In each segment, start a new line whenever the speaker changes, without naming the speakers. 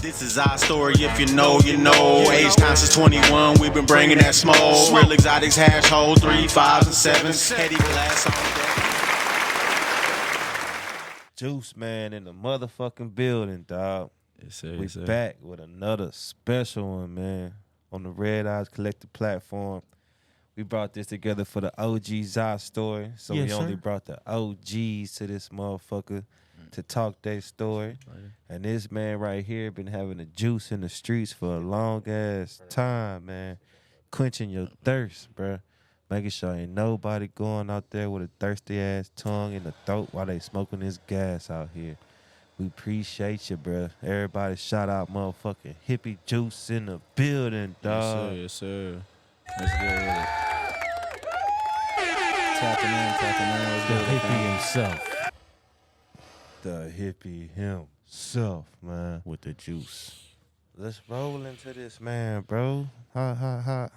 This is our story, if you know, you know. Age conscious 21, we've been bringing that smoke. Real exotics, hash hole, 3, 5, and 7. Heady glass on deck.
Juice Man in the motherfucking building, dog.
Yes, sir.
We
Yes, sir.
back with another special one, man, on the Red Eyes Collective platform. We brought this together for the OG ZAA story, so
Yes,
we only
sir.
brought the OGs to this motherfucker to talk their story. And this man right here been having the juice in the streets for a long ass time, man. Quenching your thirst, bruh. Making sure ain't nobody going out there with a thirsty ass tongue in the throat while they smoking this gas out here. We appreciate you, bruh. Everybody shout out motherfucking Hippie Juice in the building, dog.
Yes, sir. Let's get with it. Tapping in. Let's
The
get with it,
hippie
fam.
himself
The hippie himself, man.
with the juice.
Let's roll into this, man, bro. Ha.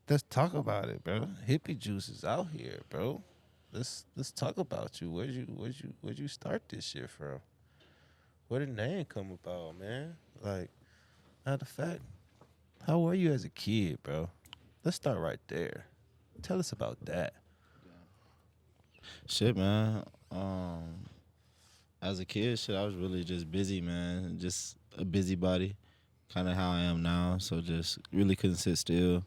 Let's talk about it, bro. Hippie Juice is out here, bro. Let's talk about you. Where'd you start this shit from? Where did the name come about, man? Like, matter of fact, how were you as a kid, bro? Let's start right there. Tell us about that.
Shit, man. As a kid, I was really just busy, man. Just a busybody, kind of how I am now. So just really couldn't sit still.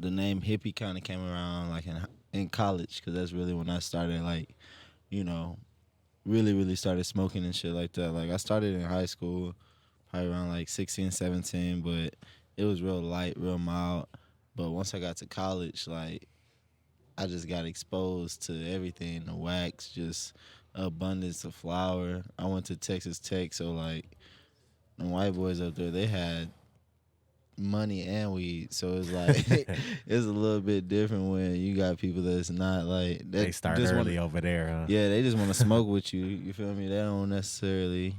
The name Hippie kind of came around like in college, because that's really when I started, like, you know, really started smoking and shit like that. Like, I started in high school, probably around like 16, 17, but it was real light, real mild. But once I got to college, like, I just got exposed to everything, the wax, just abundance of flour. I went to Texas Tech, so, like, the white boys up there, they had money and weed, so it's like it's a little bit different when you got people that's not like that.
They start
just
early
wanna,
over there, huh?
yeah, they just want to smoke with you. You feel me? They don't necessarily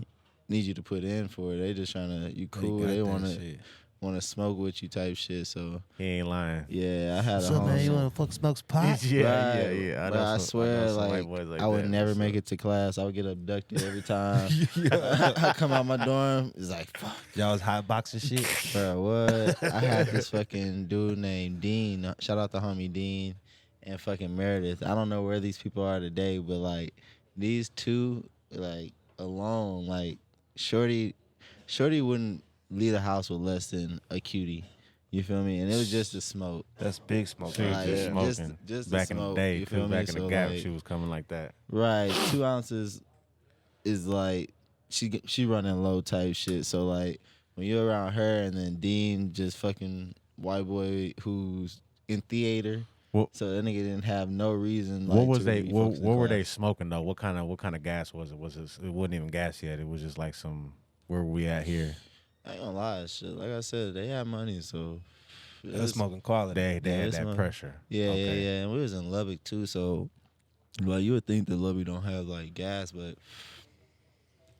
need you to put in for it. They just trying to you cool. They want to smoke with you type shit. So
He ain't lying.
yeah, I had a
So, man, you
homie.
want to fuck smokes pot?
Yeah.
Right.
I
But
know
I
some-
swear,
know some
like,
white boys like
I would
that.
never
So-
make it to class. I would get abducted every time. I come out my dorm, it's like, fuck.
Y'all was hot boxing shit.
Bro, what? I had this fucking dude named Dean. Shout out to homie Dean and fucking Meredith. I don't know where these people are today, but, like, these two, like, alone, like, Shorty wouldn't leave the house with less than a cutie. You feel me? And it was just the smoke.
That's big smoke.
She was
Like,
just
yeah.
smoking.
Just the
back in the
smoke,
day,
you feel me?
back in the
So,
gap,
like-
she was coming like that.
Right, 2 ounces is like she running low type shit. So, like, when you're around her and then Dean, just fucking white boy who's in theater,
Well-
so that nigga didn't have no reason. Like,
What was
to
they?
really
What
focus in
were they
class.
smoking though? What kind of gas was it? It wasn't even gas yet. It was just like some. Where were we at here?
I ain't gonna lie, shit. Like I said, they had money, so
They're smoking quality.
They
Yeah,
had
it's
that
my-
pressure.
Yeah,
Okay.
yeah. And we was in Lubbock too, so like you would think that Lubbock don't have like gas, but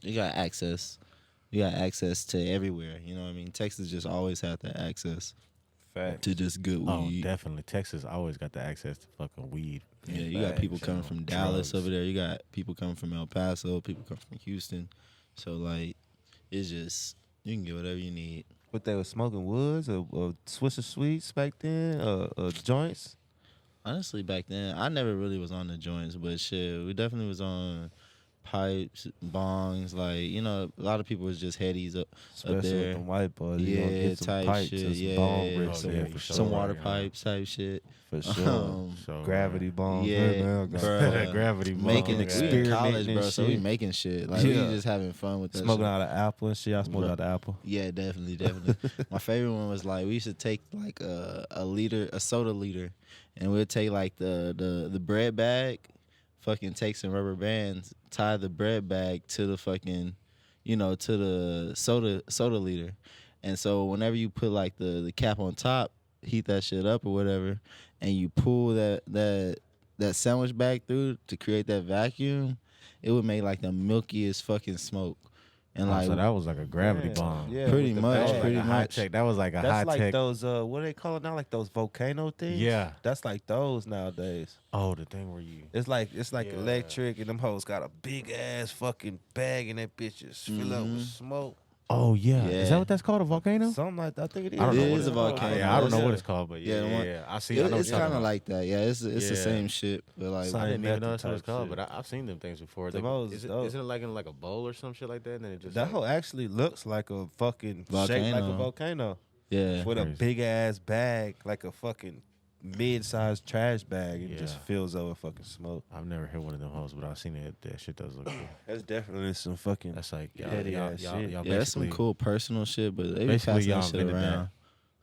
you got access. You got access to everywhere. You know what I mean? Texas just always had that access
Fact.
to just good
Oh,
weed.
definitely. Texas always got the access to fucking weed.
Yeah, you got people coming from Dallas
drugs.
over there. You got people coming from El Paso. People come from Houston. So, like, it's just you can get whatever you need.
What they were smoking woods or Swisher Sweets back then, or joints.
Honestly, back then, I never really was on the joints, but shit, we definitely was on pipes, bongs. Like, you know, a lot of people was just headies up
Especially
there.
with the white boys. You gonna
Yeah,
get some
type
pipes
shit.
and some
Yeah,
bong rips
Oh,
in
yeah,
there
for
for
some
sure.
water
yeah.
pipes type shit.
For sure.
So,
Gravity bombs.
yeah,
Hey, man, I got
bruh.
Gravity bomb,
Making
yeah.
we in college,
Experimenting
bro.
and
So we
shit.
making shit. Like, we
Yeah.
just having fun with that
Smoking
shit.
out of apple and shit. I smoked
Bruh.
out of apple.
Yeah, definitely. My favorite one was like we used to take like a soda liter, and we'd take like the bread bag, fucking take some rubber bands, tie the bread bag to the fucking, you know, to the soda liter, and so whenever you put like the cap on top, heat that shit up or whatever, and you pull that sandwich bag through to create that vacuum, it would make like the milkiest fucking smoke. And
Oh,
like
so that was like a gravity
Yeah,
bomb.
yeah,
Pretty
with the
much,
That was
bag.
like
pretty
a high
much.
tech. That was like a
That's
high
like
tech.
those what do they call it now? Like those volcano things.
Yeah.
That's like those nowadays.
Oh, the thing where you.
It's like
Yeah.
electric, and them hoes got a big ass fucking bag, and that bitch just fill up with
Mhm.
smoke.
Oh yeah. Is
Yeah.
that what that's called? A volcano?
Something like that. I think it is.
I don't know
It
what
is
it's
a
called.
volcano.
Yeah, I don't know
Yeah.
what it's called, but
Yeah, the one-
yeah. I see. I know what
It's
you're talking
kind of
about.
like that. Yeah, it's the
Yeah.
same shit, but like
Same
I didn't even know
method
that's what it's
type
called,
shit.
but I've seen them things before.
The
Like,
most
is
dope.
isn't it like in like a bowl or some shit like that? And then it just
That
like,
hoe actually looks like a fucking shaped like a
Volcano.
volcano
yeah.
with a
Crazy.
big ass bag, like a fucking mid-sized trash bag, and just
Yeah.
fills up with fucking smoke.
I've never hit one of them hoes, but I've seen it. That shit does look good.
That's definitely some fucking.
That's like
Petty ass shit.
Yeah, that's some cool personal shit, but they be
basically
passing
y'all
that shit
invented
around.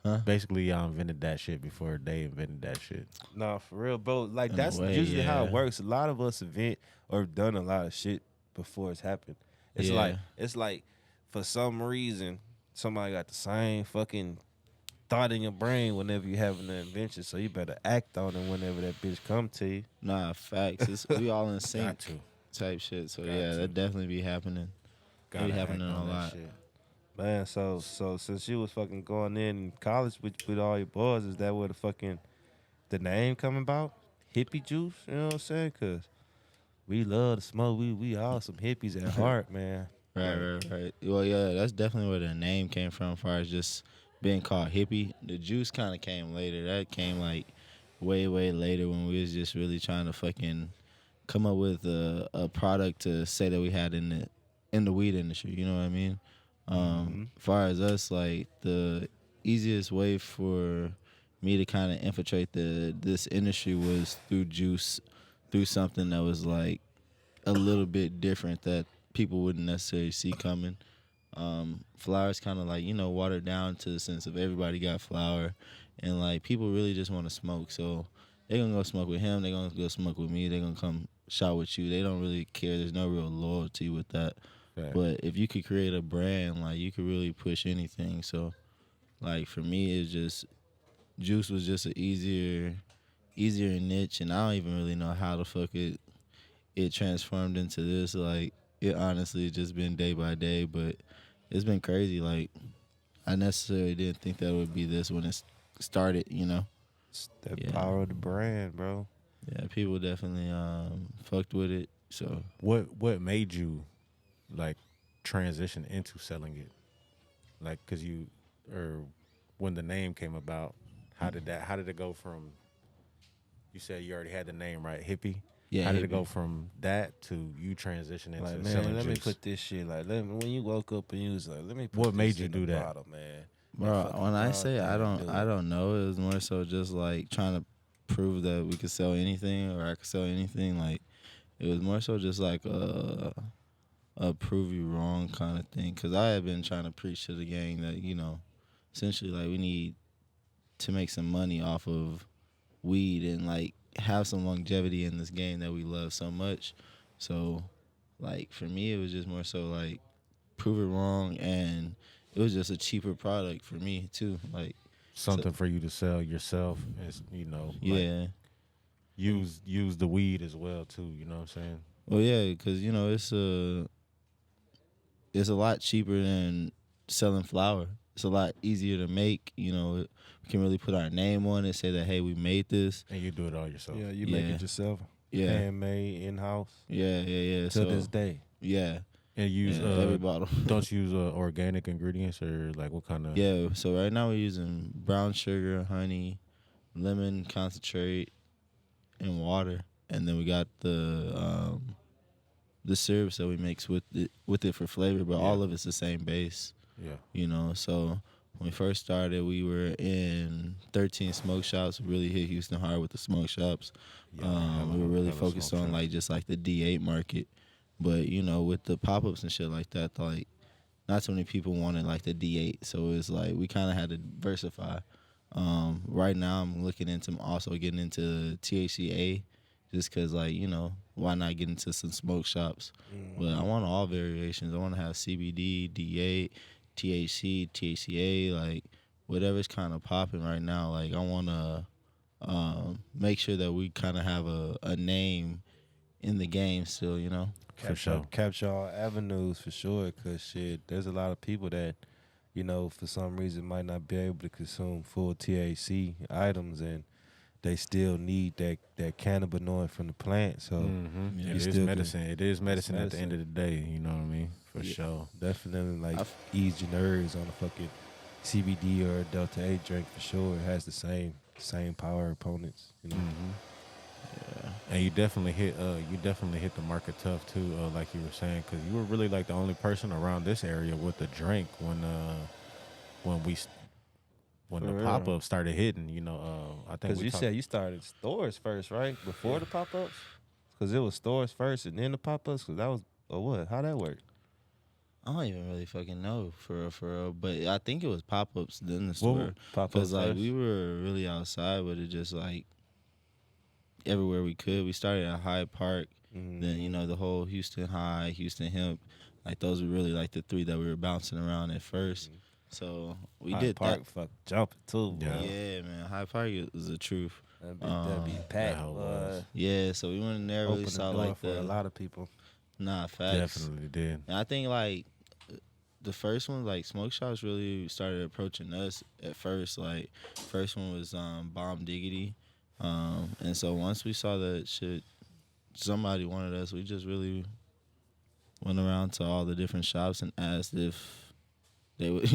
that. Basically, y'all invented that shit before they invented that shit.
Nah, for real, bro. Like
In a
that's
way,
usually how it
yeah.
works. A lot of us invent or have done a lot of shit before it's happened. It's
Yeah.
like for some reason somebody got the same fucking thought in your brain whenever you having an invention, so you better act on it whenever that bitch come to you.
Nah, facts. We all in sync
Got to.
type shit. So
Got
yeah,
to.
that definitely be happening.
Gotta
be
act
happening
on
a
that
lot.
shit.
Man, so since you was fucking going in college with all your boys, is that where the name come about? Hippie juice, you know what I'm saying? Cause we love to smoke. We all some hippies at heart, man.
Right. Well, yeah, that's definitely where the name came from. As far as just being called hippie, the juice kind of came later. That came like way later when we was just really trying to fucking come up with a product to say that we had in the weed industry. You know what I mean? As far as us, like the easiest way for me to kind of infiltrate this industry was through juice, through something that was like a little bit different that people wouldn't necessarily see coming. Flour is kind of like, watered down to the sense of everybody got flour, and like people really just want to smoke. So they're gonna go smoke with him. They're gonna go smoke with me. They're gonna come shot with you. They don't really care. There's no real loyalty with that.
Fact.
But if you could create a brand, like you could really push anything. So like for me, it's just juice was just an easier niche, and I don't even really know how the fuck it transformed into this. Like it honestly just been day by day, but it's been crazy. Like I necessarily didn't think that it would be this when it started.
It's that
Yeah.
power of the brand, bro.
Yeah, people definitely fucked with it. So
What made you like transition into selling it? Like, cause when the name came about, how did it go from? You said you already had the name, right? Hippie.
Yeah,
How did it
Hippie.
go from that to you transitioning
Like,
into
man,
selling
let me
juice?
put this shit. Like, when you woke up and you was like, let me put
What
this
made you
in
do
the
that?
bottle, man.
Bro,
fucking
when I
broad
say I
thing to
don't,
do.
I don't know. It was more so just like trying to prove that we could sell anything, or I could sell anything. Like it was more so just like a prove you wrong kind of thing. Cause I had been trying to preach to the gang that essentially like we need to make some money off of weed and like have some longevity in this game that we love so much. So like for me, it was just more so like prove it wrong, and it was just a cheaper product for me too. Like
Something for you to sell yourself, as like,
yeah.
use the weed as well too. You know what I'm saying?
Well, yeah, because it's a lot cheaper than selling flour. It's a lot easier to make. We can really put our name on it, say that hey, we made this.
And you do it all yourself.
Yeah, you make
Yeah.
it yourself.
Yeah,
Handmade, in-house.
yeah.
To
So
this day.
yeah,
And use
every bottle.
don't you use organic ingredients, or like what kind of?
Yeah. So right now we're using brown sugar, honey, lemon concentrate, and water, and then we got the syrups that we mix with it for flavor, but all of it's the same base.
Yeah.
So when we first started, we were in 13 smoke shops. We really hit Houston hard with the smoke shops. We were really focused on like just like the D8 market, but with the pop-ups and shit like that, like not too many people wanted like the D8, so it's like we kind of had to diversify. Right now, I'm looking into also getting into THCA, just cause like why not get into some smoke shops? But I want all variations. I want to have CBD, D8, THC, THCA, like whatever's kind of popping right now. Like I want to make sure that we kind of have a name in the game still.
For sure.
Capture all avenues for sure, because shit, there's a lot of people that, for some reason might not be able to consume full THC items, and they still need that cannabinoid from the plant. So
Mm-hmm.
Yeah.
It
you
is
still can-
medicine. It is medicine at the
medicine.
end of the day. You know what I mean? For
Yeah.
sure.
definitely like
I've-
ease your nerves on a fucking CBD or a Delta 8 drink for sure. It has the same power opponents. You know.
Yeah.
And you definitely hit the market tough too, like you were saying, because you were really like the only person around this area with a drink when we s- when
For
the
real.
pop up started hitting. I think
Because
we
you
talked.
said you started stores first, right? Before the pop ups? Because it was stores first and then the pop ups? Because that was, or what? How that work?
I don't even really fucking know for real. But I think it was pop ups then the
Well,
store.
Pop ups
Because like
first?
we were really outside, but it just like everywhere we could. We started at Hyde Park. Then the whole Houston High, Houston Hemp, like those were really like the three that we were bouncing around at first. So we
Hyde
did
Park fuck jumping too,
Yeah.
bro.
Yeah, man. Hyde Park is the truth.
That'd be packed.
how it was.
Yeah, so we went in there, really
Open the
saw
door
like
for a lot of people.
facts.
Definitely did.
And I think like the first one, like smoke shops, really started approaching us at first. Like first one was Bomb Diggity, and so once we saw that shit, somebody wanted us. We just really went around to all the different shops and asked if they would,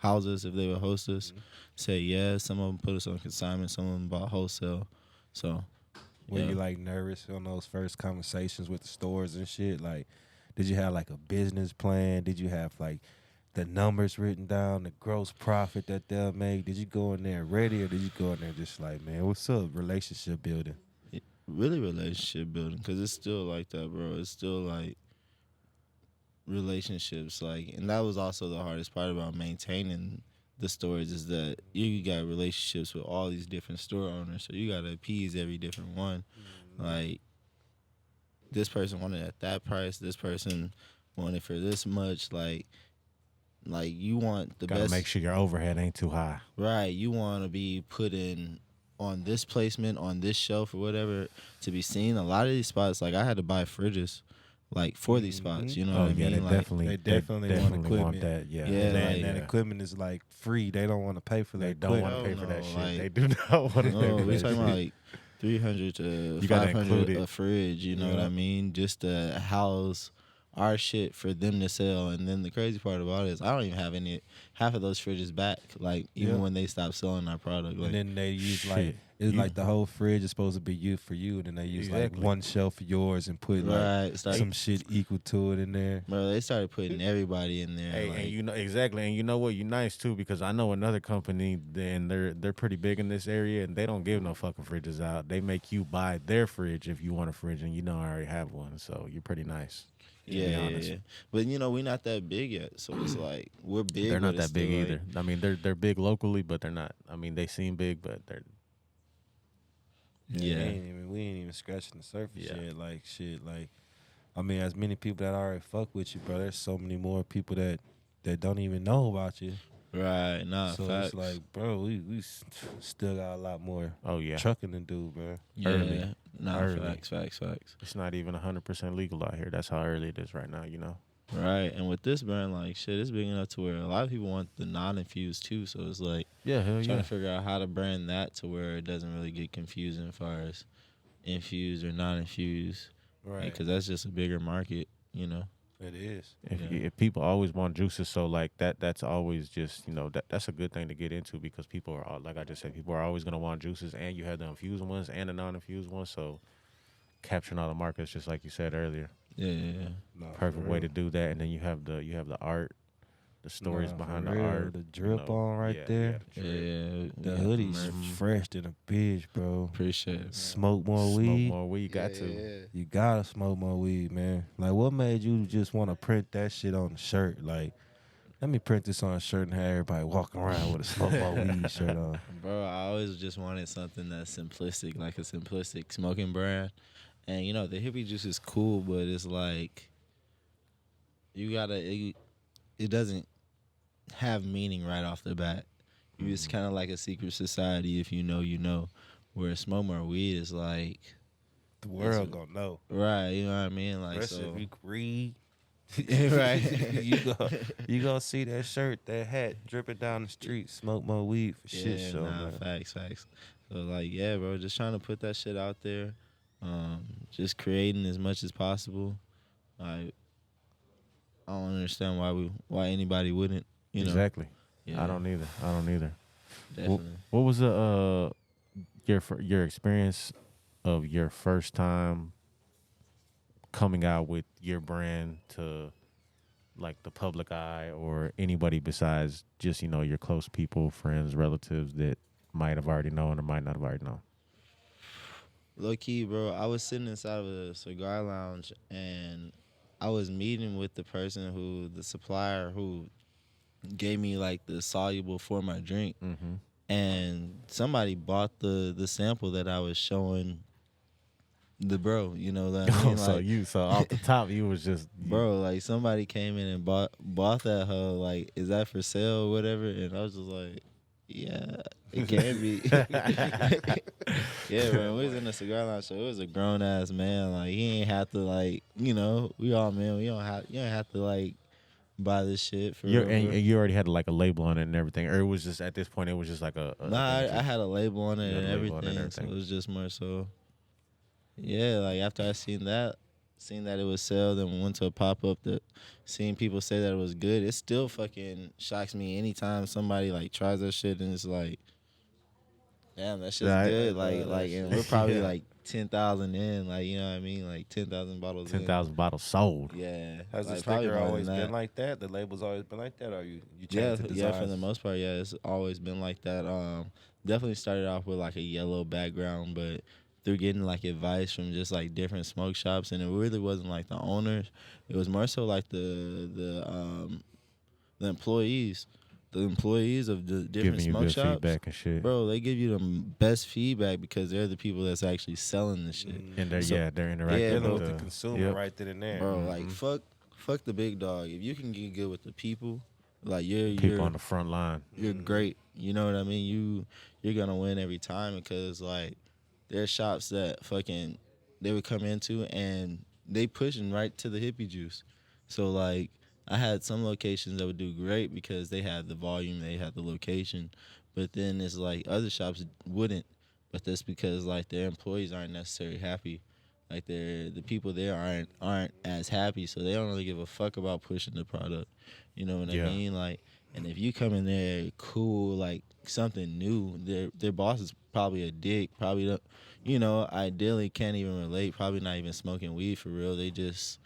house us, if they would host us. Say yes. Some of them put us on consignment. Some of them bought wholesale. So.
Were
yeah.
you like nervous on those first conversations with the stores and shit? Like, did you have like a business plan? Did you have like the numbers written down, the gross profit that they'll make? Did you go in there ready, or did you go in there just like, man, what's up? Relationship building.
Really relationship building, because it's still like that, bro. It's still like relationships, like, and that was also the hardest part about maintaining the stores, is that you got relationships with all these different store owners, so you gotta appease every different one. Like, this person wanted at that price, this person wanted for this much. Like you want the
Gotta
best.
make sure your overhead ain't too high.
Right, you want to be put in on this placement, on this shelf or whatever, to be seen. A lot of these spots, like I had to buy fridges, like for these spots. You know what I mean?
They
Like,
definitely,
they definitely want equipment.
that. Yeah,
Yeah,
And
like-
that equipment is like free. They don't want to pay for that.
They don't want to
Hell
pay for that
no,
shit.
like-
They do not want to pay
no,
for
we
that
talking
shit.
about like 300 to
You gotta
500
include it.
a fridge. You know what I mean? Just to house our shit for them to sell. And then the crazy part about it is I don't even have half of those fridges back. Like even when they stop selling our product. Like,
And then they use
Shit.
like it's like the whole fridge is supposed to be you for you, and then they use like
Exactly.
one shelf for yours and put like
start,
some shit equal to it in there.
bro, they started putting everybody in there.
Hey,
like,
and you know exactly, and you know what? You're nice too, because I know another company, and they're pretty big in this area, and they don't give no fucking fridges out. They make you buy their fridge if you want a fridge, and I already have one, so you're pretty nice. to be
Yeah,
honest.
yeah. But we're not that big yet, so it's like we're big.
They're not
but it's
that big
still,
either. I mean, they're big locally, but they're not. I mean, they seem big, but they're
Yeah.
We ain't even scratching the surface
Yeah.
yet. Like shit, like I mean, as many people that already fuck with you, bro. There's so many more people that don't even know about you.
Right. Nah.
So
facts.
it's like, bro, we still got a lot more
oh yeah,
trucking to do, bro.
yeah.
early.
Nah.
Early.
Facts.
it's not even 100% legal out here. That's how early it is right now.
Right. And with this brand, like shit, it's big enough to where a lot of people want the non-infused too. So it's like
Yeah, hell
trying to figure out how to brand that to where it doesn't really get confusing as far as infused or non-infused.
Right.
Because that's just a bigger market.
It is.
If people always want juices, so like that's always just that's a good thing to get into, because people are, like I just said, people are always gonna want juices, and you have the infused ones and the non-infused ones. So capturing all the markets, just like you said earlier,
Yeah.
No,
perfect
for
way
real.
to do that. And then you have the art, the stories
Nah,
behind
for
the
real.
art,
The drip on right there.
the drip.
Yeah.
The
we got
hoodie's
merch.
fresh than a bitch, bro.
Appreciate it.
Smoke more
Smoke
weed.
more weed, got to.
You gotta smoke more weed, man. Like, what made you just want to print that shit on the shirt? Like, let me print this on a shirt and have everybody walking around with a smoke more weed shirt on.
Bro, I always just wanted something that's simplistic, like a simplistic smoking brand. And the hippie juice is cool, but it's like you gotta. It doesn't have meaning right off the bat. It's kind of like a secret society. If you know, you know. Where smoke more weed is like,
The world gonna know.
right? You know what I mean? Like,
Especially
so
if you read.
right.
you gonna see that shirt, that hat dripping down the street. Smoke more weed for shit
Yeah,
show,
nah,
man.
facts. So like, yeah, bro, just trying to put that shit out there, just creating as much as possible. Like, I don't understand why anybody wouldn't, you know.
Exactly.
Yeah,
I don't either.
definitely.
What was the your experience of your first time coming out with your brand to like the public eye or anybody besides just your close people, friends, relatives that might have already known or might not have already known?
Low key, bro, I was sitting inside of a cigar lounge and I was meeting with the supplier who gave me like the soluble for my drink.
Mm-hmm.
And somebody bought the sample that I was showing the bro, you know what I mean?
So off the top you was just
Bro, like somebody came in and bought that hoe. Like, is that for sale or whatever? And I was just like, yeah, it can be. Yeah, man, we was in the cigar lounge, so it was a grown ass man. Like, he ain't have to like, we all men. You don't have to like buy this shit for
you
real.
and you already had like a label on it and everything, or it was just at this point it was just like a
Nah,
thing
I had a label on it
You had
and
a label on it and
everything, so it
everything.
was just more so. Yeah, like after I seen that it was sell, then we went to a pop up that seeing people say that it was good. It still fucking shocks me anytime somebody like tries that shit and it's like, damn, that shit's
Yeah,
good. And we're probably
Yeah.
like 10,000 in, like, you know what I mean, like 10,000 bottles.
10,000 bottles sold.
In. Yeah,
Has the
like, probably
sticker
more than
always
that.
been like that? The label's always been like that, or you
Yeah,
changed the
yeah,
designs?
for the most part, yeah, it's always been like that. Definitely started off with like a yellow background, but through getting like advice from just like different smoke shops, and it really wasn't like the owners. It was more so like the employees, of the different
Giving you
smoke
good
shops.
feedback and shit.
Bro, they give you the best feedback because they're the people that's actually selling the shit.
And they're
So-
they're interacting
Yeah,
Dealing
bro.
with the
the
consumer
yep.
right then and there.
Bro, like fuck the big dog. If you can get good with the people, like
people
you're
on the front line.
you're great. You know what I mean? You're gonna win every time because like there's shops that fucking they would come into and they pushing right to the hippie juice. So like I had some locations that would do great because they had the volume, they had the location, but then it's like other shops wouldn't. But that's because like their employees aren't necessarily happy. Like the people there aren't as happy, so they don't really give a fuck about pushing the product. You know what
Yeah.
I mean? Like, and if you come in there cool, like something new, their boss is probably a dick. Probably, ideally can't even relate. Probably not even smoking weed for real. They just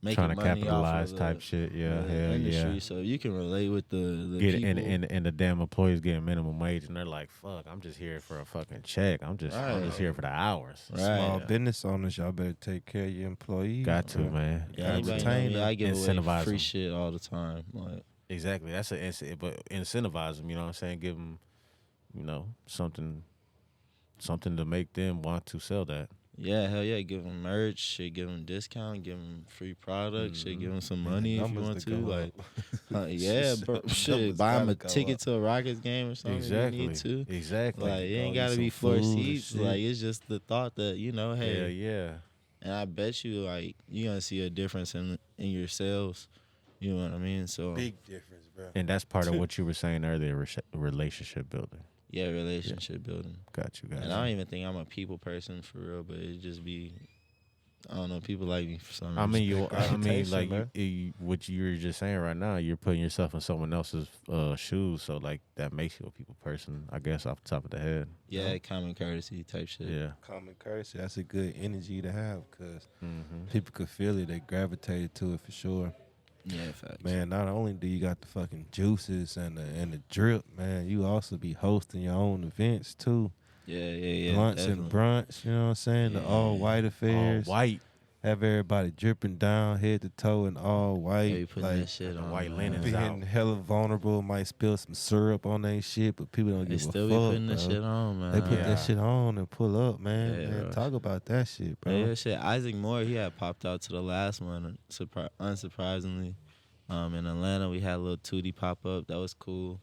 making
Trying to
money
capitalize
off of
type shit. Yeah,
the
hell
industry.
yeah.
So you can relate with the
Get
people.
and the damn employees getting minimum wage and they're like, fuck, I'm just here for a fucking check. I'm just here for the hours.
Right.
Small business owners, y'all better take care of your employees.
Got to,
bro.
man.
Yeah,
Gotta
anybody
retain
know me,
them.
I give away
Incentivize
free
them.
shit all the time. Like,
Exactly. But incentivize them. You know what I'm saying? Give them, something to make them want to sell that.
yeah, hell yeah, give them merch, shit, give them discount, give them free products, shit, give them some money if you
Numbers
want
to
to.
go
Like,
up.
yeah, bro, shit,
Numbers
buy them a
gotta go
ticket
up.
to a Rockets game or something if you need to.
Exactly.
Like, it
go
ain't
eat
gotta be
some
floor
food and
seats.
shit.
Like, it's just the thought that,
Hell
hey,
yeah.
and I bet you, like, you're gonna see a difference in your sales. You know what I mean? So,
Big difference, bro.
And that's part of what you were saying earlier, relationship building.
yeah, relationship building.
Got you,
And I don't even think I'm a people person for real, but it just be, I don't know, people like me for some reason.
I mean,
Reputation,
like
man.
what you're just saying right now, you're putting yourself in someone else's shoes, so like that makes you a people person, I guess, off the top of the head.
Yeah, common courtesy type shit.
Yeah.
Common courtesy, that's a good energy to have because
Mm-hmm.
people could feel it. They gravitated to it for sure.
Yeah, facts.
Man, not only do you got the fucking juices and the drip, man, you also be hosting your own events too.
Yeah.
Lunch and
definitely.
brunch, you know what I'm saying? The
Yeah.
all white
All
affairs.
white.
Have everybody dripping down head to toe in all white.
Yeah, you putting
like,
that shit
the
on.
white
man.
linens
being
out.
hella vulnerable, might spill some syrup on their shit, but people don't
They
give
still
a
be
fuck.
putting that
bro.
shit on, man.
They put
Yeah.
that shit on and pull up, man.
Yeah,
Man,
bro.
talk about that shit, bro.
Yeah, shit. Isaac Moore, he had popped out to the last one, unsurprisingly. In Atlanta, we had a little Tootie pop up. That was cool.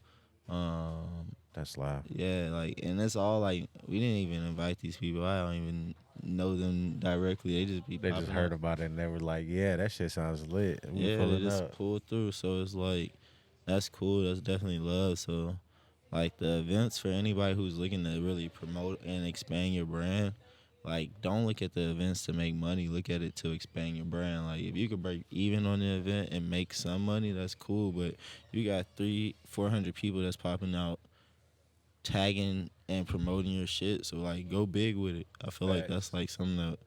That's live.
Yeah, like, and it's all like we didn't even invite these people. I don't even know them directly. They just be.
They just
popping
heard
up.
about it and they were like, yeah, that shit sounds lit. We
Yeah, they
pulling
just
up.
pulled through. So it's like, that's cool. That's definitely love. So, Like the events for anybody who's looking to really promote and expand your brand. Like, don't look at the events to make money. Look at it to expand your brand. Like, if you could break even on the event and make some money, that's cool. But you got 300-400 people that's popping out, tagging and promoting your shit. So like, go big with it. I feel like that's like something that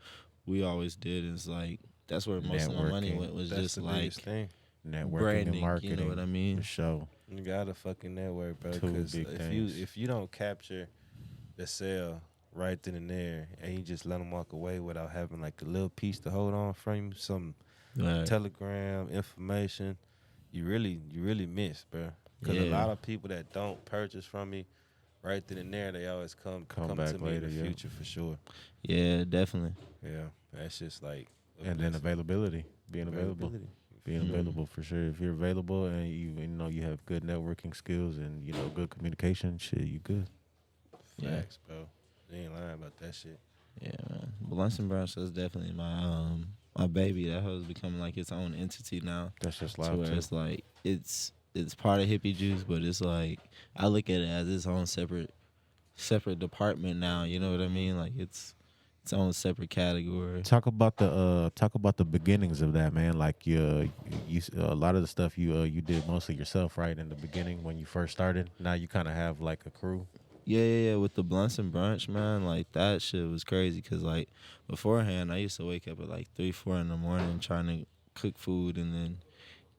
we always did. Is like that's where most of my money went. Was
That's
just
the
like
biggest thing.
Networking
branding.
and marketing.
You know what I mean?
For sure.
You gotta fucking network, bro.
Two
Because
big things.
if you don't capture the sale right then and there, and you just let them walk away without having like a little piece to hold on from you, some
Right.
telegram information, you really miss, bro. Because a
Yeah.
lot of people that don't purchase from me right then and there, they always come
back
to me
later,
in the
yeah.
future for sure.
Yeah, definitely.
Yeah, that's just like a
And then
blessing.
availability, being available.
Availability.
Being
Mhm.
available for sure. If you're available and you know you have good networking skills and you know good communication, shit, you good.
Yeah.
Facts, bro. You ain't lying about that shit.
Yeah, man. Blunts and Brunch is definitely my baby. That has become like its own entity now.
That's just
To
live
where
too.
it's like it's part of Hippie Juice, but it's like I look at it as its own separate department now. You know what I mean? Like it's its own separate category.
Talk about the beginnings of that, man. Like you a lot of the stuff you did mostly yourself, right? In the beginning when you first started. Now you kind of have like a crew.
Yeah. With the Blunts and Brunch, man, like that shit was crazy. Cause like beforehand, I used to wake up at like 3-4 in the morning trying to cook food and then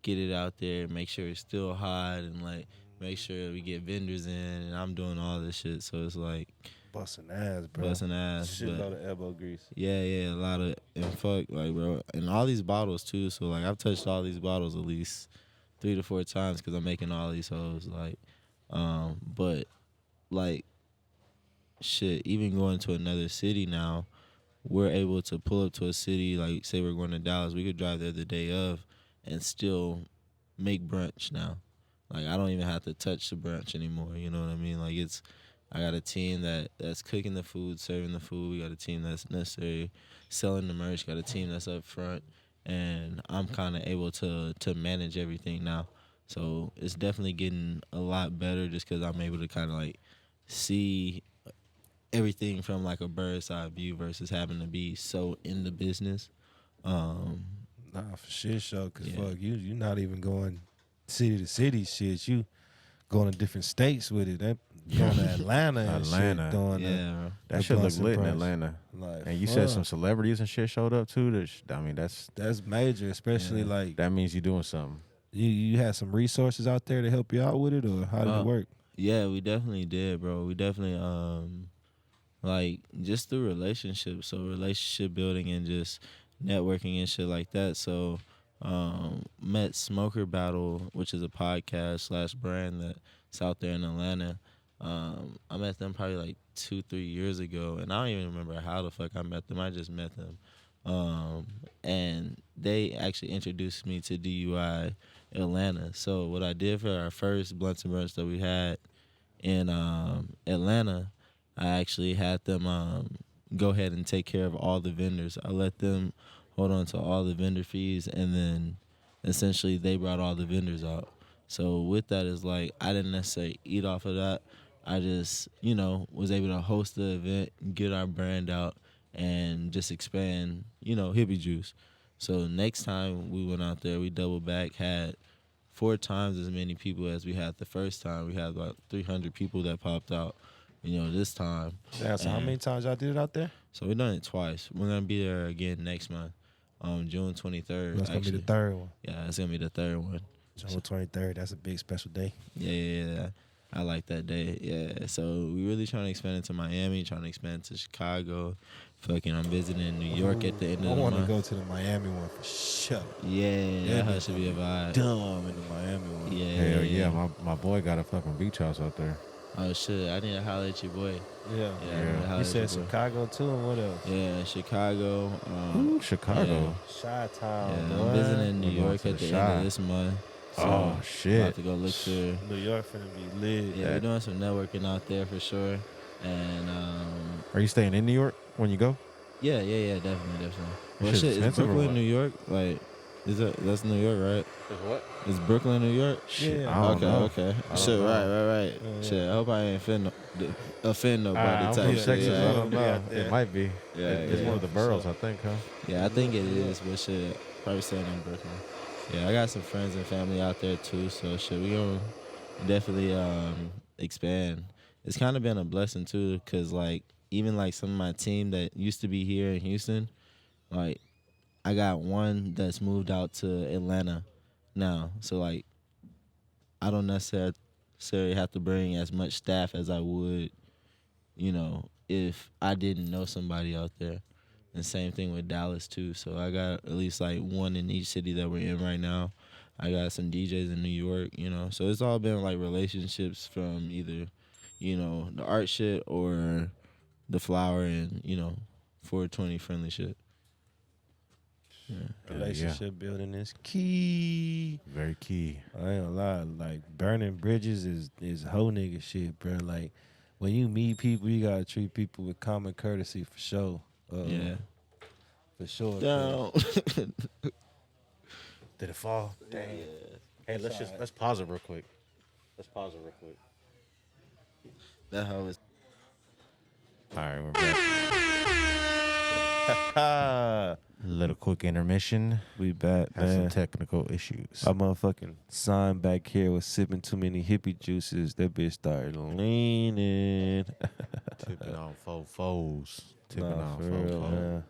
get it out there, make sure it's still hot, and like make sure we get vendors in. And I'm doing all this shit, so it's like
Busting ass, bro.
busting ass.
Shitload
But
of elbow grease.
yeah, a lot of and fuck like bro, and all these bottles too. So like I've touched all these bottles at least 3 to 4 times because I'm making all these hoes. Like, but like shit, even going to another city now, we're able to pull up to a city, like say we're going to Dallas, we could drive there the day of and still make brunch now. Like I don't even have to touch the brunch anymore, you know what I mean? Like I got a team that's cooking the food, serving the food. We got a team that's necessary selling the merch, got a team that's up front, and I'm kind of able to manage everything now. So it's definitely getting a lot better just because I'm able to kind of like see everything from like a bird's eye view versus having to be so in the business.
Nah, for shit show. Cause
Yeah.
fuck you not even going city to city. Shit, you going to different states with it. That going to Atlanta and
Atlanta.
shit. Doing
Yeah, bro.
That
the
shit look
Blunts and
lit in
Brunch.
Atlanta.
Like,
And you said some
fuck.
celebrities and shit showed up too.
That's major, especially like
That means you doing something.
you had some resources out there to help you out with it, or how did it work?
Yeah, we definitely did, bro. We definitely like just through relationships, so relationship building and just networking and shit like that. So met Smoker Battle, which is a podcast / brand that's out there in Atlanta. I met them probably like 2-3 years ago, and I don't even remember how the fuck I met them. I just met them. And they actually introduced me to DUI Atlanta. So what I did for our first Blunts and Brunch that we had in Atlanta, I actually had them go ahead and take care of all the vendors. I let them hold on to all the vendor fees, and then essentially they brought all the vendors out. So with that is like I didn't necessarily eat off of that. I just, was able to host the event, get our brand out, and just expand, Hippie Juice. So next time we went out there, we doubled back, had 4 times as many people as we had the first time. We had about 300 people that popped out, this time.
Yeah, so how
And
many times y'all did it out there?
So we done it twice. We're gonna be there again next month, June 23rd.
That's gonna be the
actually.
third one.
Yeah, it's gonna be the third one.
June 23rd. That's a big special day.
Yeah. I like that day. Yeah. So we really trying to expand into Miami, trying to expand to Chicago. Fucking, I'm visiting New York at the end
I
of the
want to
month.
go to the Miami one for sure.
Yeah, that should be a vibe.
Dumb in the Miami one.
Yeah.
Hell yeah, my boy got a fucking beach house out there.
Oh shit, I need to holler at your boy.
Yeah.
Yeah, I need to holler
You
at
said
your boy.
Chicago too, and what else?
Yeah, Chicago.
Ooh, Chicago.
Chi-Town.
Yeah,
boy.
I'm visiting New
We're going
York
to
at
the
the end
Chi.
of this month. So
Oh
I'm
shit.
about to go look through.
New York finna be lit.
Yeah, we're doing some networking out there for sure. And
Are you staying in New York when you go?
yeah, definitely. Well,
shit's
shit, is
expensive or
Brooklyn,
what?
New York? Like, That's New York, right?
What?
Is Brooklyn, New York?
Yeah.
I don't know.
Okay.
I don't
Shit,
know.
right.
Yeah.
Shit, I hope I ain't offend nobody
I'm
type
from
shit.
Texas. I
Yeah.
don't know. It might be.
Yeah,
It's
yeah,
one of the
for
boroughs,
sure.
I think, huh?
Yeah, I think it is, but shit, probably staying in Brooklyn. Yeah, I got some friends and family out there too, so shit, we gonna definitely expand. It's kind of been a blessing too, cause like even like some of my team that used to be here in Houston, like I got one that's moved out to Atlanta now, so like I don't necessarily have to bring as much staff as I would, if I didn't know somebody out there. And same thing with Dallas too. So I got at least like one in each city that we're in right now. I got some DJs in New York, So it's all been like relationships from either, the art shit or the flower and, 420 friendly shit.
Relationship building is key.
Very key.
I ain't gonna lie, like burning bridges is hoe nigga shit, bro. Like when you meet people, you gotta treat people with common courtesy for sure.
Yeah.
For sure.
Down.
Did it fall? Damn. Hey, let's pause it real quick.
That hoe is.
All right, we're back. Little quick intermission.
We back,
Had some
man.
technical issues.
I motherfucking sign back here was sipping too many hippie juices. That bitch started leaning.
Tipping on fofos. Tipping
Nah,
on
for real,
fofos.
man.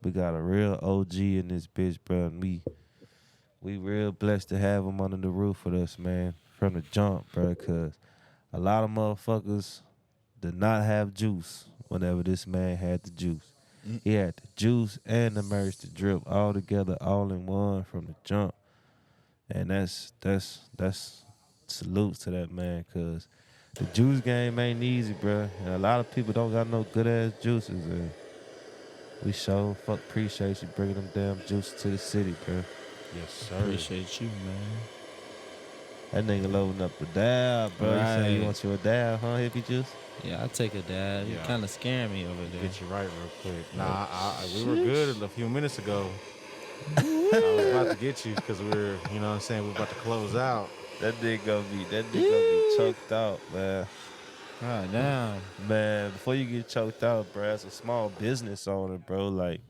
We got a real OG in this bitch, bro. And we real blessed to have him under the roof with us, man. From the jump, bro. Cause a lot of motherfuckers did not have juice whenever this man had the juice. He had the juice and the merch to drip all together, all in one from the jump. And that's salutes to that man, cause the juice game ain't easy, bro. And a lot of people don't got no good ass juices. And we sure appreciate you bringing them damn juices to the city, bro.
Yes, sir.
Appreciate you, man.
That nigga loading up the dab, bro. You say you
Right.
want your dab, huh, hippie juice?
Yeah, I'll take a dab. You
Yeah.
kind of scaring me over there.
Get you right real quick. Nah, we were good a few minutes ago. I was about to get you because we're, you know what I'm saying, we're about to close out.
That nigga gonna be choked out, man.
God damn.
Man, before you get choked out, bro, as a small business owner, bro, like,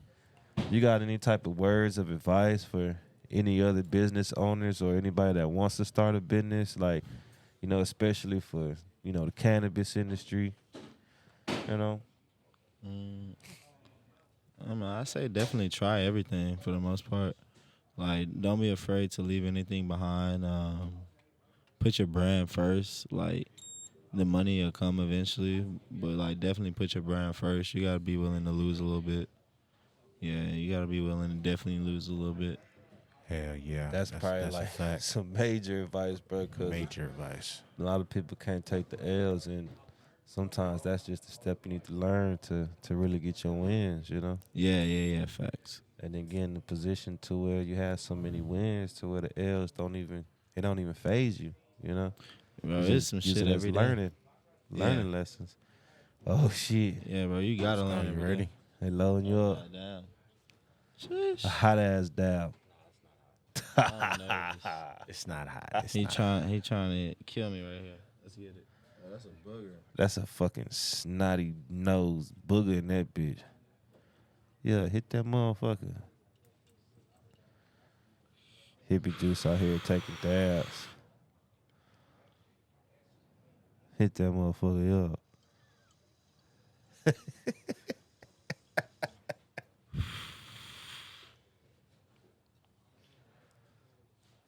you got any type of words of advice for any other business owners or anybody that wants to start a business, like, especially for, the cannabis industry,
I say definitely try everything for the most part. Like, don't be afraid to leave anything behind. Put your brand first. Like, the money will come eventually, but like, definitely put your brand first. You gotta be willing to lose a little bit. Yeah, you gotta be willing to definitely lose a little bit.
Hell yeah.
That's probably
a
like
fact.
some major advice, bro, because
Major advice.
a lot of people can't take the L's, and sometimes that's just the step you need to learn to really get your wins,
Yeah, facts.
and then get in the position to where you have so many wins to where the L's don't even phase you,
Bro,
You
it's
just
some
use
shit
it as
every day.
learning lessons. Oh shit,
Yeah, bro, you gotta
Are
learn
you
every
ready?
day.
they loading you up,
God damn.
a hot ass dab.
I'm nervous.
It's not hot.
He trying to kill me right here. Let's get it. Oh, that's a booger.
That's a fucking snotty nose booger in that bitch. Yeah, hit that motherfucker. Hippie juice out here taking dabs. Hit that motherfucker up.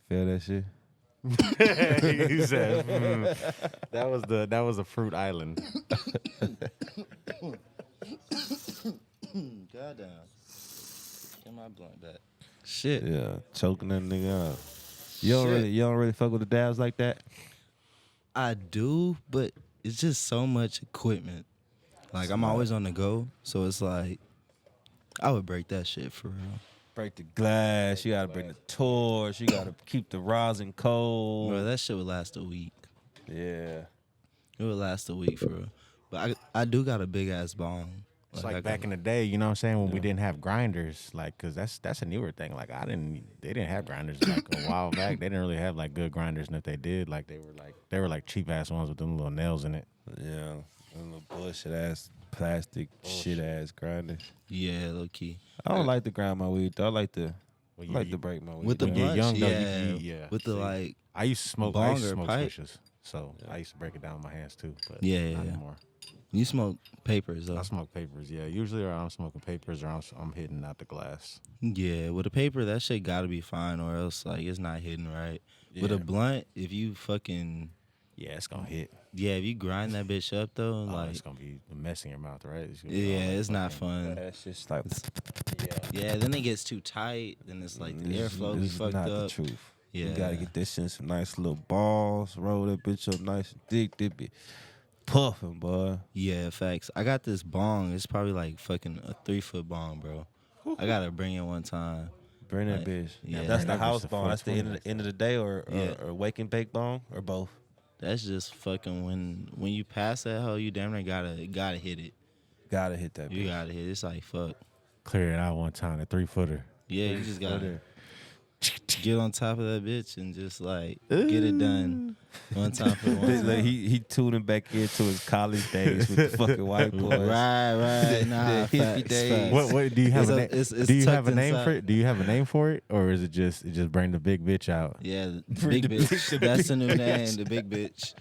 Feel that shit?
He said, that was a fruit island.
God damn. Get my blunt back. Shit.
Yeah, choking that nigga up. You don't really fuck with the dabs like that?
I do, but it's just so much equipment. Like, I'm always on the go, so it's like, I would break that shit for real.
Break the glass, you gotta bring the torch, you gotta keep the rosin cold.
Bro, that shit would last a week.
Yeah.
It would last a week for real. But I do got a big ass bong.
It's
I
like back in the day, you know what I'm saying, when we didn't have grinders, like, cause that's a newer thing. Like they didn't have grinders like a while back. They didn't really have like good grinders, and if they did, like they were like cheap ass ones with them little nails in it.
Yeah, them little bullshit ass plastic shit ass grinders.
Yeah, low key.
I don't like to grind my weed though. I like to
Well,
like to break my weed.
With the
When you're
blunts,
young, though,
yeah.
yeah.
With the
See,
like,
I used to smoke. I
bong
used to
or
smoke
pipe?
swishers, so I used to break it down with my hands too. But
Yeah,
not
yeah.
anymore.
you smoke papers though.
I smoke papers. Yeah, usually or I'm smoking papers or I'm hitting out the glass.
Yeah, with a paper, that shit gotta be fine, or else like it's not hitting right. With a
Yeah.
blunt, if you fucking
Yeah, it's gonna hit.
if you grind that bitch up though,
Oh,
like
it's gonna be a mess in your mouth, right? It's gonna be all
yeah,
that
it's not
fucking-
fun.
That's just like
Yeah, then it gets too tight. Then it's like the
this
airflow be
is
fucked
not the
up.
truth.
Yeah,
You gotta get this shit in some nice little balls. Roll that bitch up nice and thick. That bitch puffing, boy.
Yeah, facts. I got this bong. It's probably like fucking a 3-foot bong, bro. I gotta bring it one time.
Bring that
Like,
bitch.
yeah.
That's the
That bitch
house
the
bone. That's the
420.
end of the day, or
Yeah.
or wake and bake bone, or both.
That's just fucking when you pass that hole, you damn near gotta hit it.
Gotta hit that bitch.
You gotta hit it. It's like fuck.
Clear it out one time. The 3-footer.
Yeah, you just gotta get on top of that bitch and just like get it done one time for one
Like,
time.
he tuning back into his college days with the fucking white boys.
Right. Nah,
The hippie
facts,
days.
facts.
What do you have?
It's
Do you have a
tucked
name for
inside.
it? Do you have a name for it, or is it just bring the big bitch out?
Yeah, the
Bring
big
the
bitch.
big-
That's the new name, the big bitch.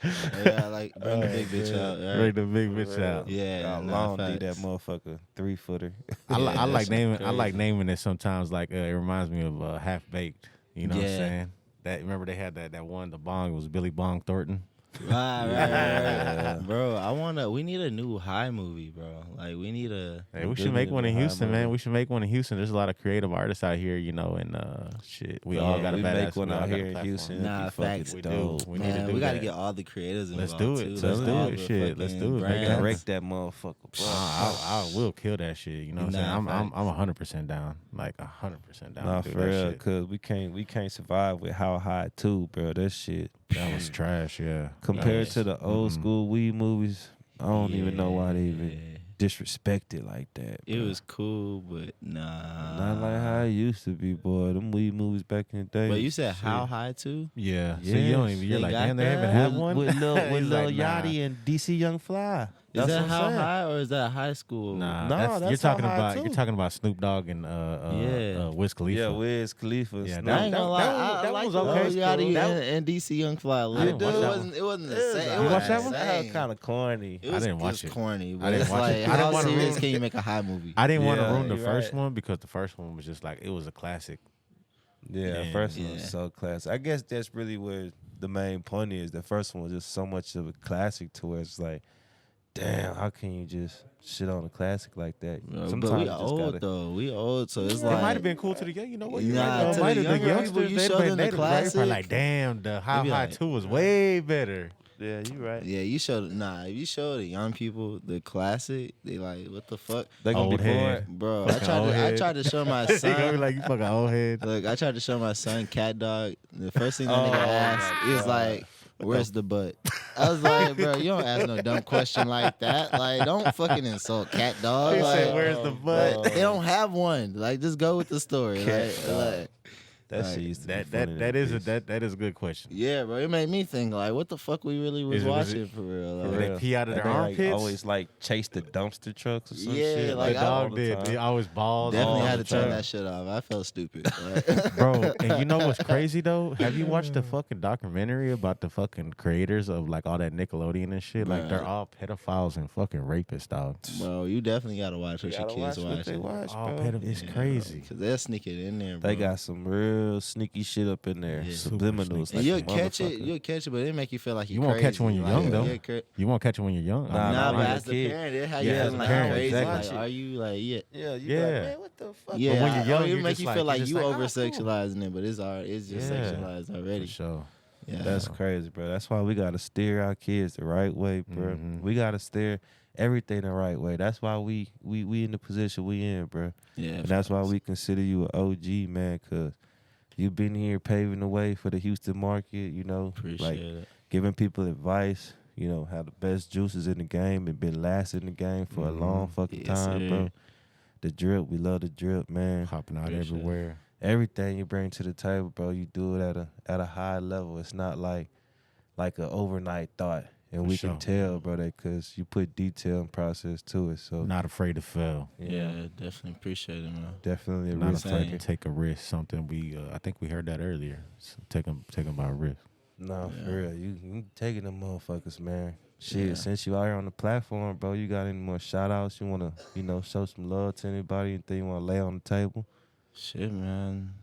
Yeah, like bring the big bitch out.
Bring
Right?
the big bitch out.
Yeah,
How
nah,
long did that
facts.
motherfucker 3-footer?
I
Yeah,
like
that shit
naming. I like
crazy.
naming it sometimes. Like it reminds me of Half Baked. You know what I'm
Yeah.
saying? That remember they had that one. The Bong was Billy Bong Thornton.
Right. Bro, we need a new high movie, bro. Like we need a
Hey, we
do
should make
need
one
a
in
high
Houston, man.
movie.
We should make one in Houston. There's a lot of creative artists out here, you know, and shit. We all got a
we
badass.
make one
we all
out
got a
here in
platform.
Houston. It'd
Nah,
be fucking
facts.
We do.
dope.
We need to
man.
do
We gotta
that.
get all the creators
Let's
involved
do it.
too.
Let's
Like,
do
all
it.
the
Shit, let's
fucking
do it. Make it
brands.
Wreck that motherfucker, bro.
I will kill that shit. You know what I'm saying?
Nah,
I'm
facts.
100% down. Like 100% down.
Nah,
to do
for
that
real,
shit.
cause we can't survive with how high too, bro. That shit
That was trash. Yeah.
compared
Yeah.
to the old school weed movies, I don't even know why they even
Yeah.
disrespect it like that.
It
bro.
was cool, but nah.
not like how it used to be, boy. Them weed movies back in the day.
But you said
shit.
how high too?
Yeah. So
Yes,
you don't even. You're
they
like,
got
damn, they
that?
haven't had
with,
one
with Lil
He's like, nah.
Yachty and DC Young Fly.
Is
That's
that
what I'm
how
saying.
high or is that high school?
Nah,
No,
you're
that's
talking
how high,
about
too.
you're talking about Snoop Dogg and
Yeah.
Wiz Khalifa.
Yeah, Wiz Khalifa.
Yeah,
Snoop.
that-
I ain't gonna lie, I
that
like
was
the
okay.
Lil Yachty
That-
and DC Young Fly.
didn't
Dude,
watch
it
that
wasn't. It wasn't the
It was
same. It
alright.
You watch
wasn't
that
the
one?
That
same.
kind of corny.
It was,
I didn't watch
was
it.
corny, but
I didn't
it's
watch
like,
it. I didn't
how
wanna
serious
ruin-
can you make a high movie?
I didn't want to
Yeah,
ruin the
you're
first
right.
one because the first one was just like it was a classic.
Yeah,
Yeah.
first one
Yeah.
was so classic. I guess that's really where the main point is. The first one was just so much of a classic to where it's like, damn, how can you just shit on a classic like that?
Bro,
Sometimes
but we
you just
old
gotta.
though. We old, so it's
It
like
might have been cool to the young. You know what? You're
Nah,
right, though.
to the
Might have
younger
youngsters,
people, you
they'd
show
been-
them the
they'd been very
classic.
like, damn, the How
be
High
like-
2 was way better.
Yeah, you right.
yeah, you show if you show the young people the classic, they like what the fuck,
They gonna
Old
be
head.
bored.
bro.
Fucking old
I
head.
tried to show my
He gonna be
son.
like, you fucking old head.
Look, I tried to show my son Cat Dog. The first thing that
Oh,
nigga
my
asked is
God.
like, "Where's the butt?" I was like, "Bro, you don't ask no dumb question like that. Like, don't fucking insult Cat Dog.
He
Like,
said, "Where's the butt?"
they don't have one. Like, just go with the story.
Cat
Like,
Dog.
like,
That
Like,
shit used to be
That
funny.
that is a good question.
yeah, bro. It made me think like, what the fuck we really was
Was it-
watching for real?
For
Like,
They
real.
pee out of
And
their
they, like,
armpits?
always like chase the dumpster trucks or some
Yeah,
shit.
like,
The
I-
dog
all the
did.
time.
He always balls.
definitely
all
had
the
to turn
time.
that shit off. I felt stupid. Like,
Bro, and you know what's crazy though? Have you watched the fucking documentary about the fucking creators of like all that Nickelodeon and shit? Like they're
Bruh.
all pedophiles and fucking rapists, dog.
bro, you definitely gotta watch what
You
your
gotta
kids
watch what they
watching.
watch,
All
bro.
It's
Yeah,
crazy.
Cause they'll sneak it in there. Bro.
They got some real sneaky shit up in there.
Yeah.
Subliminals.
Super
And
like
you'll
a
catch it.
motherfucker.
You'll catch it, but it make you feel like
You won't catch it when you're young, though. You won't catch it when you're young.
Nah,
Nah,
nah,
but
nah,
as the
kid.
parent, it how
Yeah,
you
as
feeling
a
like
parent,
crazy.
exactly.
Like, are you like
Yeah, you
Yeah.
be like, man, what the fuck?
yeah?
when you're young,
it
you're
make
just
you
like-
feel
you're
like
just
you
like, oh,
over
cool.
sexualizing it, but it's just
Yeah.
sexualized
For
already.
sure.
Yeah,
That's crazy, bro. That's why we gotta steer our kids the right way, bro.
Mhm.
We gotta steer everything the right way. That's why we in the position we in, bro.
yeah.
And that's why we consider you an OG, man, cause you've been here paving the way for the Houston market, you know,
appreciate
like
it.
giving people advice, have the best juices in the game and been lasting in the game for a long fucking
Yes,
time,
sir.
bro. The drip, we love the drip, man.
Popping out
Appreciate it.
everywhere.
Everything you bring to the table, bro, you do it at a high level. It's not like an overnight thought. And
For
we
sure.
can tell, bro, that because you put detail and process to it. So
Not afraid to fail.
Yeah, definitely appreciate it, man.
definitely a
Not
risk
afraid
taker.
to take a risk. Something I think we heard that earlier. So taking by a risk.
No,
Yeah.
for real. You taking them motherfuckers, man. Shit,
Yeah.
since you out here on the platform, bro, you got any more shout outs? You want to, show some love to anybody? Anything you want to lay on the table?
Shit, man.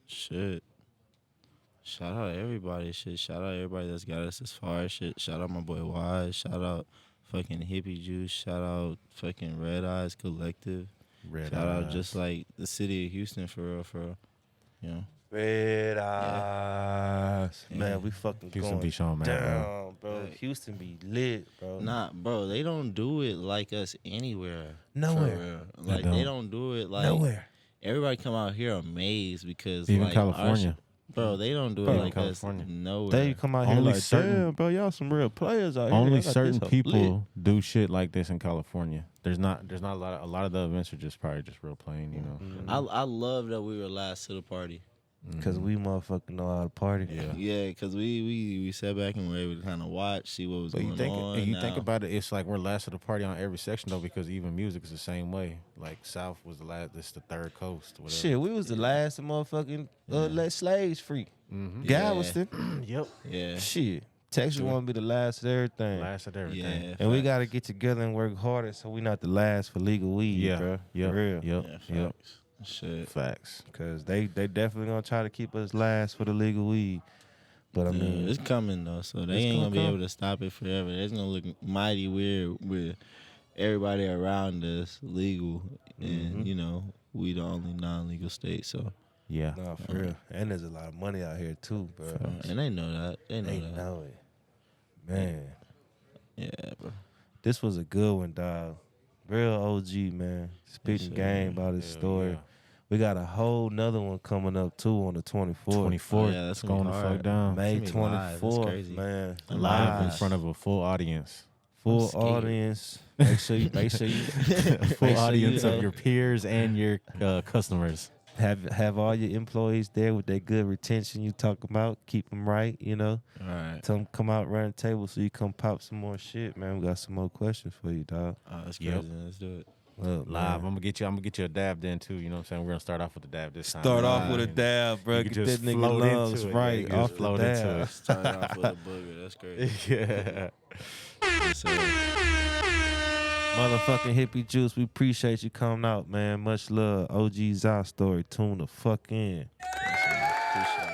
Shit. Shout out everybody. Shit. Shout out everybody that's got us as far. Shit. Shout out my boy Wise. Shout out fucking Hippie Juice. Shout out fucking Red Eyes Collective. Shout out just like the city of Houston for real. You know.
Red Eyes.
Yeah.
Man, we fucking
Houston
going
be showing, man,
down, bro.
Right.
Houston be lit, bro.
Nah, bro, they don't do it like us anywhere.
Nowhere.
For real. Like
don't.
they don't do it like
Nowhere.
everybody come out here amazed because
Even
like our
California.
shit- bro, they don't do
Bro,
it like
California.
us nowhere.
They come out here
Only
like,
certain-
damn, bro, y'all some real players out here.
Only
Y'all got
certain
this hoe
people
lit.
do shit like this in California. There's not a lot of the events are just probably just real plain, you know.
I love that we were last to the party.
Because we motherfucking know how to party.
Yeah.
Yeah, because we sat back and were able to kind of watch, see what was
But
going on.
you think
now.
about it, it's like we're last of the party on every section though, because even music is the same way. Like South was the last, this the third coast. Whatever.
Shit, we was the last motherfucking let slaves free.
Mm-hmm.
Galveston.
Yep.
Yeah.
Shit. Texas want to be the last of everything.
Last of everything.
Yeah.
And we got to get together and work harder so we not the last for legal weed,
Yeah.
bro.
Yep.
For real.
Yep.
Yeah,
Yep.
facts. Shit.
Facts.
Because they definitely going to try to keep us last for the legal weed. But I
Yeah,
mean,
it's coming though, so they
it's
ain't
gonna
gonna be
come.
able to stop it forever. It's gonna look mighty weird with everybody around us legal, and we the only non-legal state. So,
Yeah.
nah, for real. And there's a lot of money out here too, bro.
and they know that. They know
They
that.
know it. Man,
Yeah, bro.
this was a good one, dog. Real OG, man. Spitting
Yes,
game
sir.
about his
Hell
story.
yeah.
We got a whole nother one coming up too on the 24th.
24th.
Yeah, that's
It's
gonna
going
be
the
hard.
fuck down.
May
It's gonna be live. That's
24th,
crazy.
man.
Live in
Live.
front of a full audience.
Full
scared.
audience. Make sure you
Full
make sure you
audience
know,
of your peers and your customers.
have all your employees there with that good retention you talk about. Keep them right,
All right.
Tell them come out run the table so you come pop some more shit, man. We got some more questions for you, dog.
Oh, that's
Yep.
crazy. Let's do it.
Look,
Live.
man.
I'm gonna get you a dab then too. You know what I'm saying? We're gonna start off with the dab this time.
Start off
Live.
with a dab, bro.
You
Get
can just
that nigga
float
lungs
into it. Yeah,
right
you can
off
just
the
float into
dab.
it.
Start off with a booger. That's crazy.
Yeah.
Yes, sir.
Motherfucking Hippie Juice, we appreciate you coming out, man. Much love. OG ZAA story. Tune the fuck in.
Yes, sir. Appreciate it.